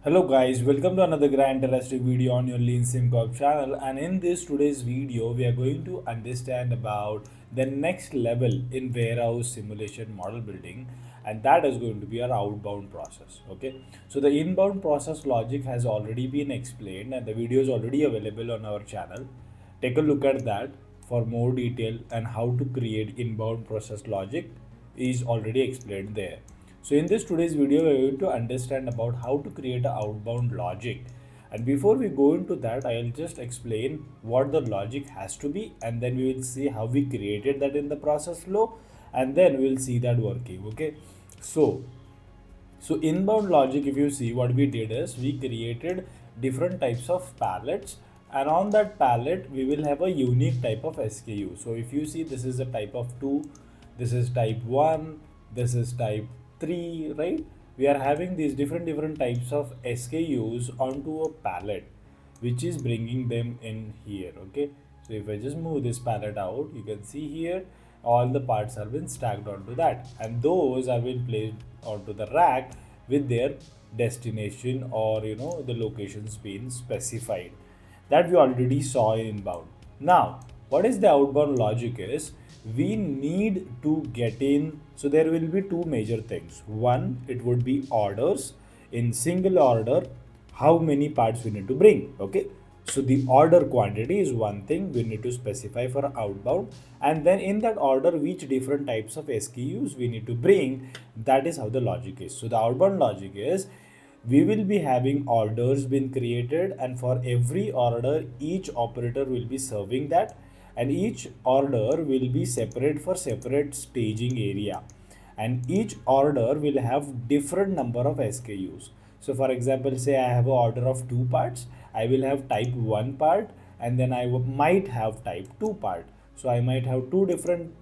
Hello guys, welcome to another grand interesting video on your Leansimcorp channel, and in this today's video we are going to understand about the next level in warehouse simulation model building, and that is going to be our outbound process. Okay, so the inbound process logic has already been explained and the video is already available on our channel. Take a look at that for more detail, and how to create inbound process logic is already explained there. So in this today's video, we are going to understand about how to create an outbound logic. And before we go into that, I'll just explain what the logic has to be, and then we will see how we created that in the process flow, and then we'll see that working. Okay. So inbound logic, if you see, what we did is we created different types of pallets, and on that pallet we will have a unique type of SKU. So if you see, this is a type of 2, this is type 1, this is type 3, right? We are having these different types of SKUs onto a pallet, which is bringing them in here. Okay, so if I just move this pallet out, you can see here all the parts have been stacked onto that, and those have been placed onto the rack with their destination, or the locations being specified, that we already saw in inbound. Now what is the outbound logic is, we need to get in, so there will be two major things. One, it would be orders. In single order, how many parts we need to bring. Okay, so the order quantity is one thing we need to specify for outbound, and then in that order which different types of SKUs we need to bring. That is how the logic is. So the outbound logic is, we will be having orders being created, and for every order each operator will be serving that, and each order will be separate for separate staging area, and each order will have different number of SKUs. So for example, say I have an order of 2 parts, I will have type 1 part, and then I might have type 2 part. So I might have two different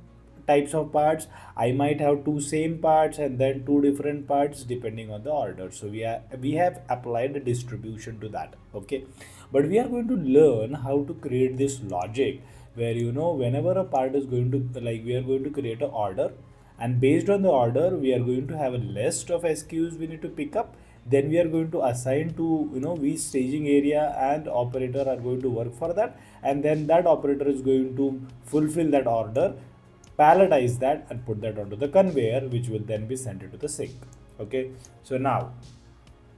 types of parts, I might have two same parts, and then two different parts depending on the order. So we have applied a distribution to that. Okay, but we are going to learn how to create this logic where, whenever a part is going to, like, we are going to create an order, and based on the order we are going to have a list of SKUs we need to pick up. Then we are going to assign to, which staging area, and operator are going to work for that, and then that operator is going to fulfill that order, palletize that, and put that onto the conveyor, which will then be sent into the sink. Okay, so now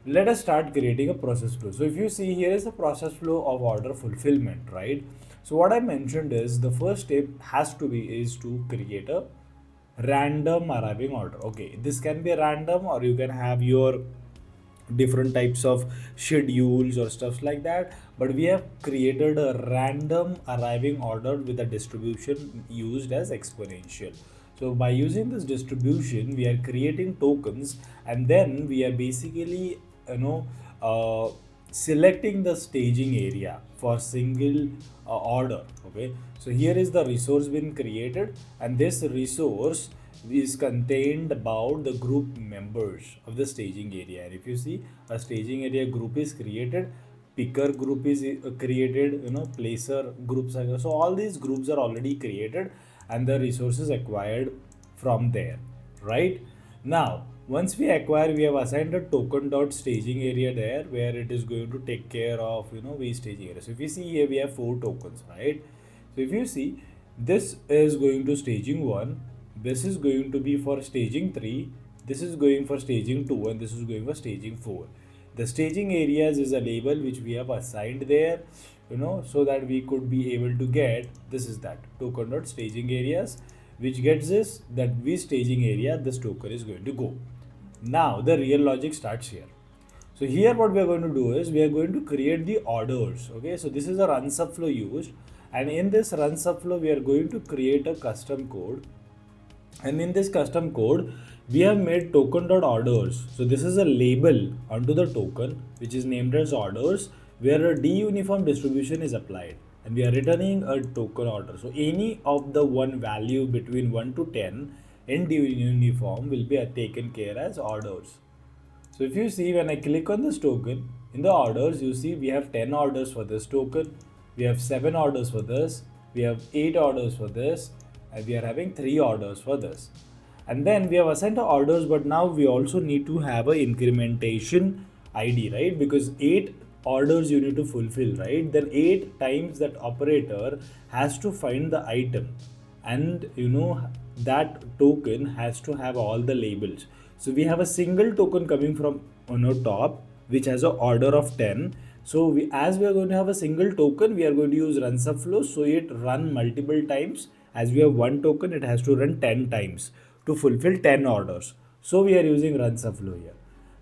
let us start creating a process flow. So if you see, here is the process flow of order fulfillment, right? So what I mentioned is, the first step has to be is to create a random arriving order. Okay, this can be random, or you can have your different types of schedules or stuff like that, but we have created a random arriving order with a distribution used as exponential. So by using this distribution we are creating tokens, and then we are basically, you know uh, selecting the staging area for single order. Okay, so here is the resource being created, and this resource is contained about the group members of the staging area. And if you see, a staging area group is created, picker group is created, placer groups are, so all these groups are already created, and the resources acquired from there. Right now, once we acquire, we have assigned a token dot staging area there, where it is going to take care of, we staging area. So if you see here, we have 4 tokens, right? So if you see, this is going to staging 1, this is going to be for staging 3, this is going for staging 2, and this is going for staging 4. The staging areas is a label which we have assigned there, so that we could be able to get, this is that token dot staging areas, which gets this, that which staging area this token is going to go. Now the real logic starts here. So here what we are going to do is, we are going to create the orders. Okay, so this is a run subflow used, and in this run subflow we are going to create a custom code, and in this custom code we have made token.orders. So this is a label onto the token which is named as orders, where a d-uniform distribution is applied, and we are returning a token order. So any of the one value between 1 to 10 in d-uniform will be taken care as orders. So if you see, when I click on this token, in the orders you see we have 10 orders for this token, we have 7 orders for this, we have 8 orders for this, and we are having 3 orders for this. And then we have assigned the orders, but now we also need to have a incrementation ID, right? Because 8 orders you need to fulfill, right? Then 8 times that operator has to find the item, and that token has to have all the labels. So we have a single token coming from top, which has an order of 10. So as we are going to have a single token, we are going to use run subflow, so it run multiple times. As we have one token, it has to run 10 times to fulfill 10 orders. So we are using run subflow here.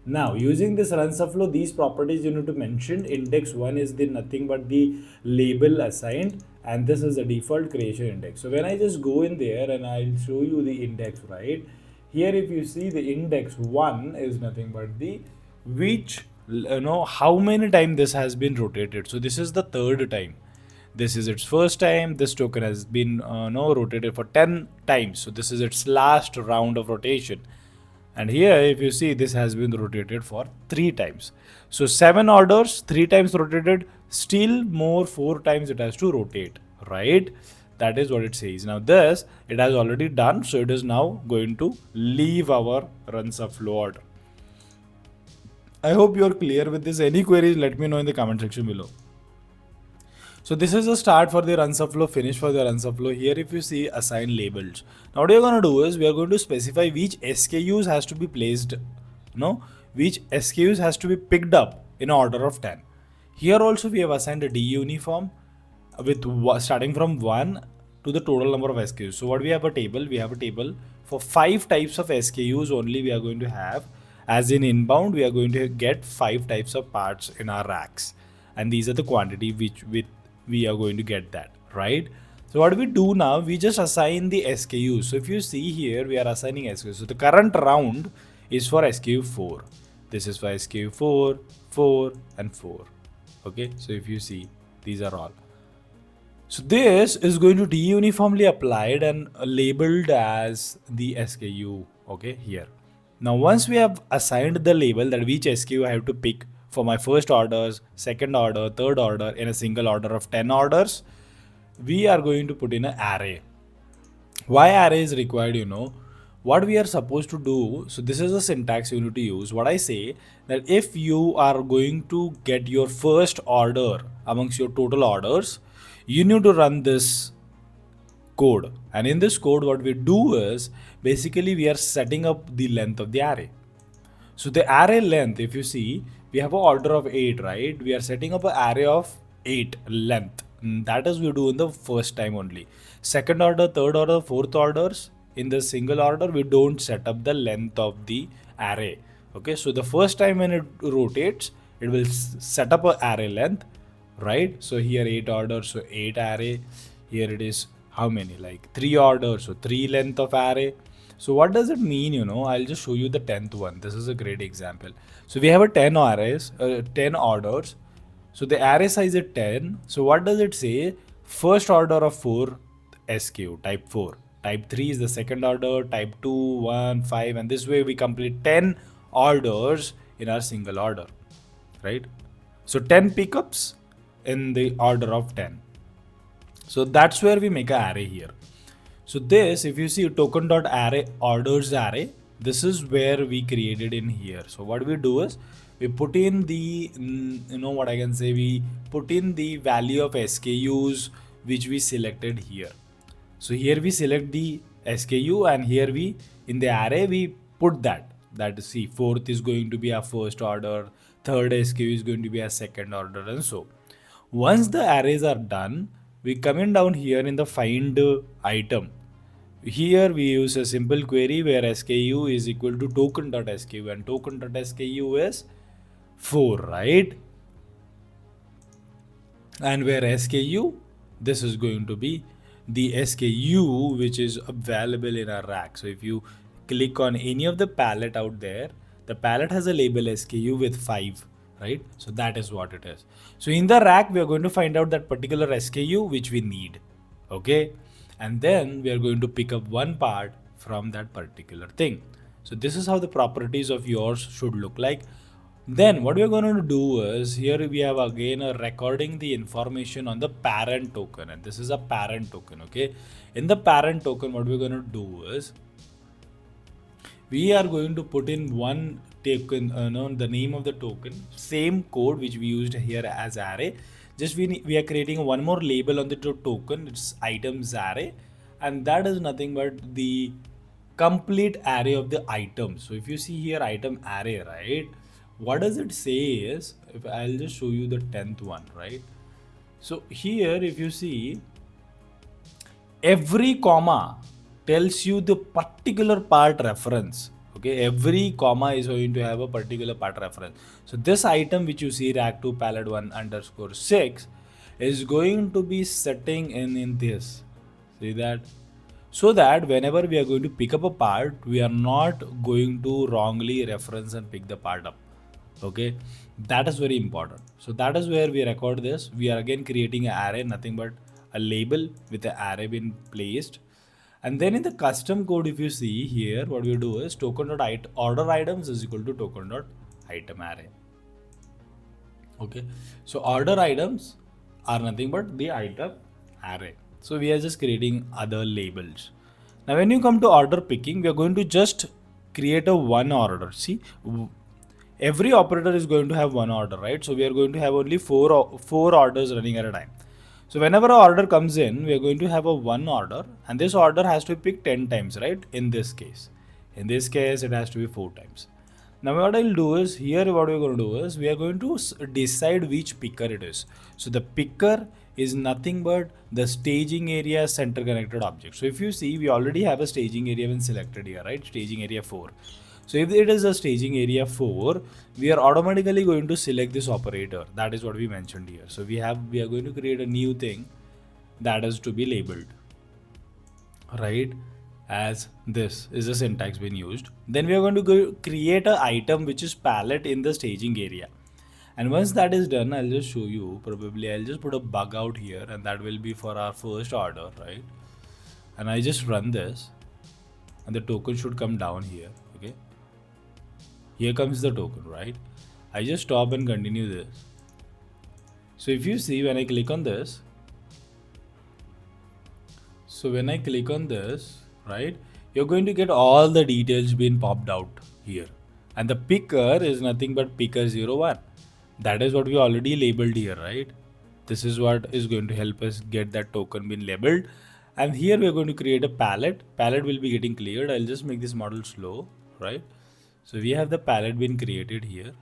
Now, using this run subflow, these properties you need to mention. Index 1 is the nothing but the label assigned, and this is the default creation index. So when I just go in there and I'll show you the index, right? Here, if you see, the index 1 is nothing but the which, how many times this has been rotated. So this is the third time. This is its first time. This token has been rotated for 10 times. So this is its last round of rotation. And here, if you see, this has been rotated for 3 times. So 7 orders, 3 times rotated, still more 4 times it has to rotate, right? That is what it says. Now this, it has already done. So it is now going to leave our run subflow order. I hope you are clear with this. Any queries, let me know in the comment section below. So this is the start for the run subflow, finish for the run subflow. Here, if you see, assign labels. Now what we are going to do is we are going to specify which SKUs has to be placed, which SKUs has to be picked up in order of 10. Here also we have assigned a D uniform with starting from 1 to the total number of SKUs. So what we have a table, for 5 types of SKUs only we are going to have. As in inbound, we are going to get 5 types of parts in our racks. And these are the quantity which we are going to get that, right? So what we do now, we just assign the SKUs. So if you see here, we are assigning SKUs. So the current round is for SKU 4. This is for SKU 4, 4 and 4. Okay, so if you see, these are all. So this is going to be uniformly applied and labeled as the SKU, okay, here. Now once we have assigned the label that which SKU I have to pick for my first orders, second order, third order in a single order of 10 orders, we are going to put in an array. Why array is required, what we are supposed to do. So this is the syntax you need to use. What I say, that if you are going to get your first order amongst your total orders, you need to run this code. And in this code, what we do is basically we are setting up the length of the array. So the array length, if you see, we have an order of 8, right? We are setting up an array of 8 length. That is we do in the first time only. Second order, third order, fourth orders, in the single order, we don't set up the length of the array. Okay, so the first time when it rotates, it will set up an array length, right? So here 8 orders, so 8 array. Here it is how many? Like 3 orders, so 3 length of array. So what does it mean? I'll just show you the 10th one. This is a great example. So we have a 10 arrays, 10 orders. So the array size is 10. So what does it say? First order of 4 SKU, type 4. Type 3 is the second order, type 2, 1, 5. And this way we complete 10 orders in our single order, right? So 10 pickups in the order of 10. So that's where we make an array here. So this, if you see token.array orders array, this is where we created in here. So what we do is we put in the, we put in the value of SKUs which we selected here. So here we select the SKU and here we, in the array, we put that see, fourth is going to be our first order, third SKU is going to be our second order, and so. Once the arrays are done, we come in down here in the find item. Here we use a simple query where SKU is equal to token.sku and token.sku is 4, right? And where SKU, this is going to be the SKU which is available in our rack. So if you click on any of the palette out there, the palette has a label SKU with 5. Right? So that is what it is. So in the rack, we are going to find out that particular SKU which we need. Okay. And then we are going to pick up one part from that particular thing. So this is how the properties of yours should look like. Then what we are going to do is here we have again a recording the information on the parent token. And this is a parent token. Okay. In the parent token, what we're going to do is we are going to put in one token, the name of the token, same code which we used here as array. Just we are creating one more label on the token. It's items array, and that is nothing but the complete array of the items. So if you see here item array, right, what does it say is, if I'll just show you the 10th one, right? So here if you see, every comma tells you the particular part reference. Okay, every comma is going to have a particular part reference. So this item which you see, rack 2 pallet 1 underscore 6, is going to be setting in this. See that? So that whenever we are going to pick up a part, we are not going to wrongly reference and pick the part up. Okay, that is very important. So that is where we record this. We are again creating an array, nothing but a label with the array being placed. And then in the custom code, if you see here, what we do is token.order items is equal to token.item array. Okay, so order items are nothing but the item array. So we are just creating other labels. Now when you come to order picking, we are going to just create a one order. See, every operator is going to have one order, right? So we are going to have only four orders running at a time. So whenever an order comes in, we are going to have a one order, and this order has to be picked 10 times, right? In this case, it has to be 4 times. Now what I'll do is, here what we're going to do is, we are going to decide which picker it is. So the picker is nothing but the staging area center connected object. So if you see, we already have a staging area been selected here, right? Staging area 4. So if it is a staging area 4, we are automatically going to select this operator. That is what we mentioned here. So we are going to create a new thing that is to be labeled, right? As this is the syntax being used. Then we are going to go create an item which is palette in the staging area. And once that is done, I'll just show you. Probably I'll just put a bug out here, and that will be for our first order, right? And I just run this, and the token should come down here. Okay, here comes the token, right? I just stop and continue this. So if you see, when I click on this, right, you're going to get all the details being popped out here. And the picker is nothing but picker 01. That is what we already labeled here, right? This is what is going to help us get that token being labeled. And here we're going to create a palette. Palette will be getting cleared. I'll just make this model slow, right? So we have the palette being created here.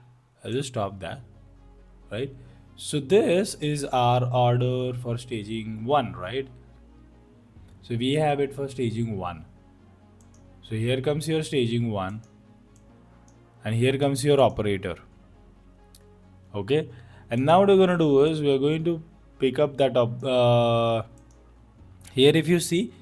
I'll just stop that, right? So this is our order for staging 1, right? So we have it for staging 1. So here comes your staging 1, and here comes your operator. Okay, and now what we're going to do is, we are going to pick up that up here. If you see,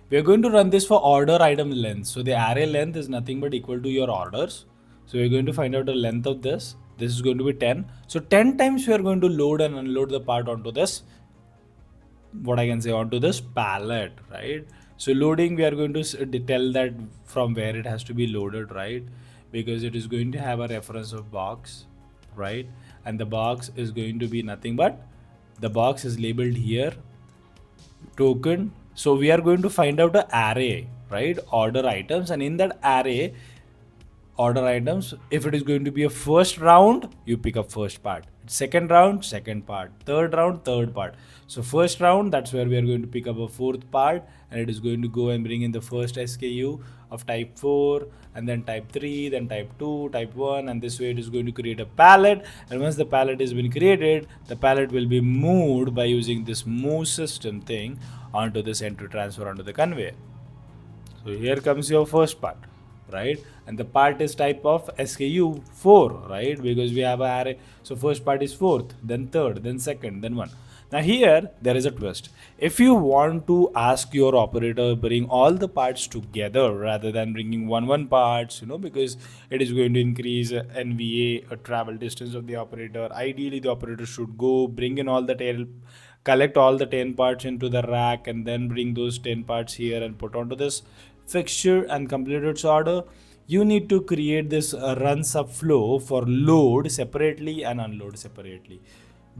we are going to run this for order item length. So the array length is nothing but equal to your orders. So we're going to find out the length of this. This is going to be 10. So 10 times we are going to load and unload the part onto this, what I can say, onto this palette, right? So loading, we are going to tell that from where it has to be loaded, right? Because it is going to have a reference of box, right? And the box is going to be nothing but, the box is labeled here token. So we are going to find out an array, right? Order items, and in that array order items, if it is going to be a first round, you pick up first part. Second round, second part. Third round, third part. So first round, that's where we are going to pick up a fourth part, and it is going to go and bring in the first SKU of type 4, and then type 3, then type 2, type 1, and this way it is going to create a palette. And once the palette has been created, the palette will be moved by using this move system thing onto this entry transfer onto the conveyor. So here comes your first part, right? And the part is type of SKU 4, right? Because we have an array. So first part is fourth, then third, then second, then 1. Now here there is a twist. If you want to ask your operator bring all the parts together rather than bringing one parts, because it is going to increase NVA, a travel distance of the operator. Ideally the operator should go bring in all the collect all the 10 parts into the rack, and then bring those 10 parts here and put onto this fixture and complete its order. You need to create this run sub flow for load separately and unload separately.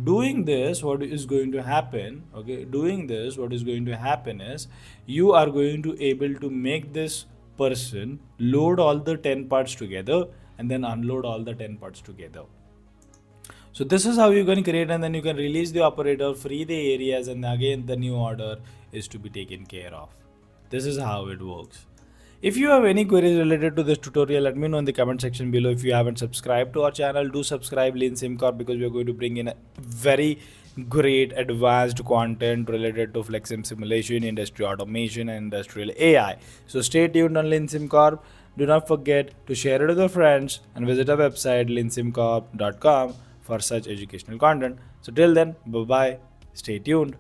Doing this, what is going to happen, okay, what is going to happen is, you are going to able to make this person load all the 10 parts together, and then unload all the 10 parts together. So this is how you can create, and then you can release the operator, free the areas, and again the new order is to be taken care of. This is how it works. If you have any queries related to this tutorial, let me know in the comment section below. If you haven't subscribed to our channel, do subscribe Leansimcorp, because we are going to bring in a very great advanced content related to Flexsim simulation, industry automation, and industrial AI. So stay tuned on Leansimcorp. Do not forget to share it with your friends and visit our website leansimcorp.com for such educational content. So till then, bye bye. Stay tuned.